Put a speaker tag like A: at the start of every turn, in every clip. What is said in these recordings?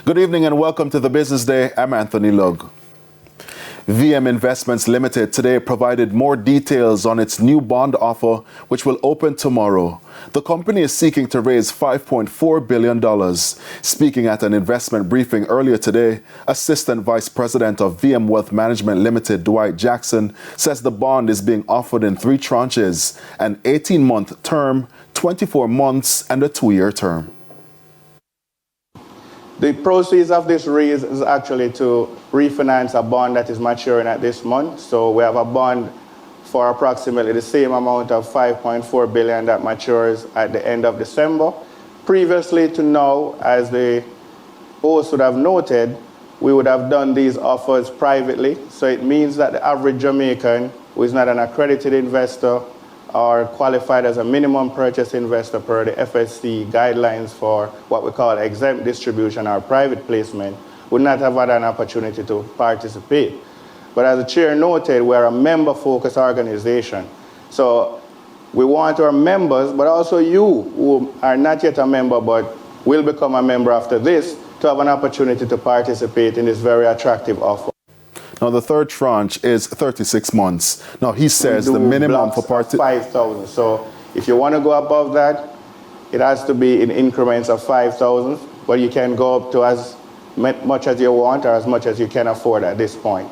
A: Good evening and welcome to the Business Day. I'm Anthony Lug. VM Investments Limited today provided more details on its new bond offer, which will open tomorrow. The company is seeking to raise $5.4 billion. Speaking at an investment briefing earlier today, Assistant Vice President of VM Wealth Management Limited, Dwight Jackson, says the bond is being offered in 3 tranches, an 18-month term, 24 months, and a 2-year term.
B: The proceeds of this raise is actually to refinance a bond that is maturing at this month. So we have a bond for approximately the same amount of $5.4 billion that matures at the end of December. Previously to now, as the host would have noted, we would have done these offers privately. So it means that the average Jamaican who is not an accredited investor or qualified as a minimum purchase investor per the FSC guidelines for what we call exempt distribution or private placement would not have had an opportunity to participate. But as the chair noted, we are a member-focused organization. So we want our members, but also you who are not yet a member but will become a member after this, to have an opportunity to participate in this very attractive offer.
A: Now, the third tranche is 36 months. Now, he says the minimum for participation...
B: 5,000. So if you want to go above that, it has to be in increments of 5,000, but you can go up to as much as you want or as much as you can afford at this point.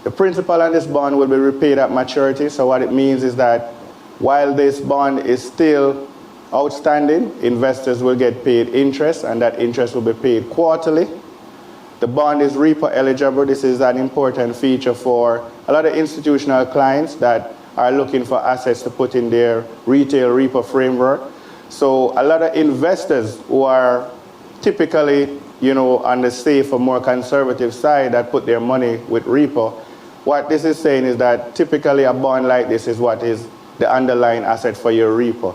B: The principal on this bond will be repaid at maturity. So what it means is that while this bond is still outstanding, investors will get paid interest, and that interest will be paid quarterly. The bond is repo eligible. This is an important feature for a lot of institutional clients that are looking for assets to put in their retail repo framework. So a lot of investors who are typically, on the safe or more conservative side that put their money with repo, what this is saying is that typically a bond like this is what is the underlying asset for your repo.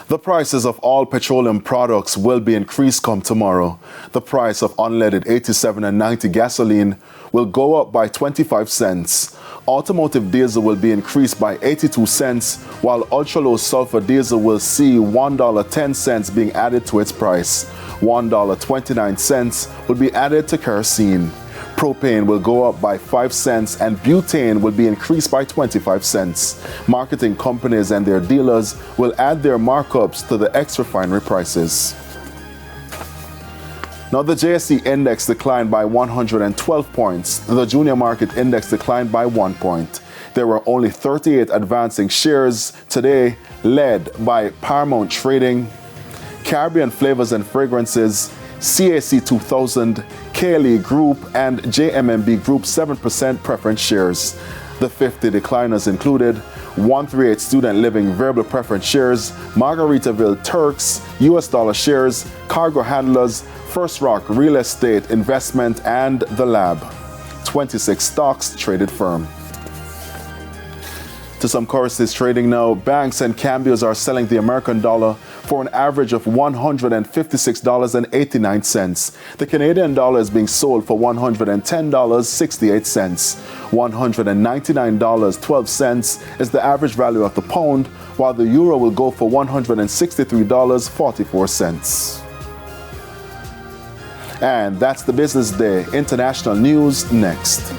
A: The prices of all petroleum products will be increased come tomorrow. The price of unleaded 87 and 90 gasoline will go up by 25 cents. Automotive diesel will be increased by 82 cents, while ultra-low sulfur diesel will see $1.10 being added to its price. $1.29 will be added to kerosene. Propane will go up by 5 cents and butane will be increased by 25 cents. Marketing companies and their dealers will add their markups to the ex-refinery prices. Now, the JSE index declined by 112 points. The junior market index declined by 1 point. There were only 38 advancing shares today, led by Paramount Trading, Caribbean Flavors and Fragrances, CAC 2000, KLE Group, and JMMB Group 7% preference shares. The 50 decliners included 138 Student Living Variable Preference shares, Margaritaville Turks, US dollar shares, Cargo Handlers, First Rock Real Estate Investment, and The Lab. 26 stocks traded firm. To some currencies trading now, banks and cambios are selling the American dollar for an average of $156.89. The Canadian dollar is being sold for $110.68. $199.12 is the average value of the pound, while the euro will go for $163.44. And that's the Business Day. International news next.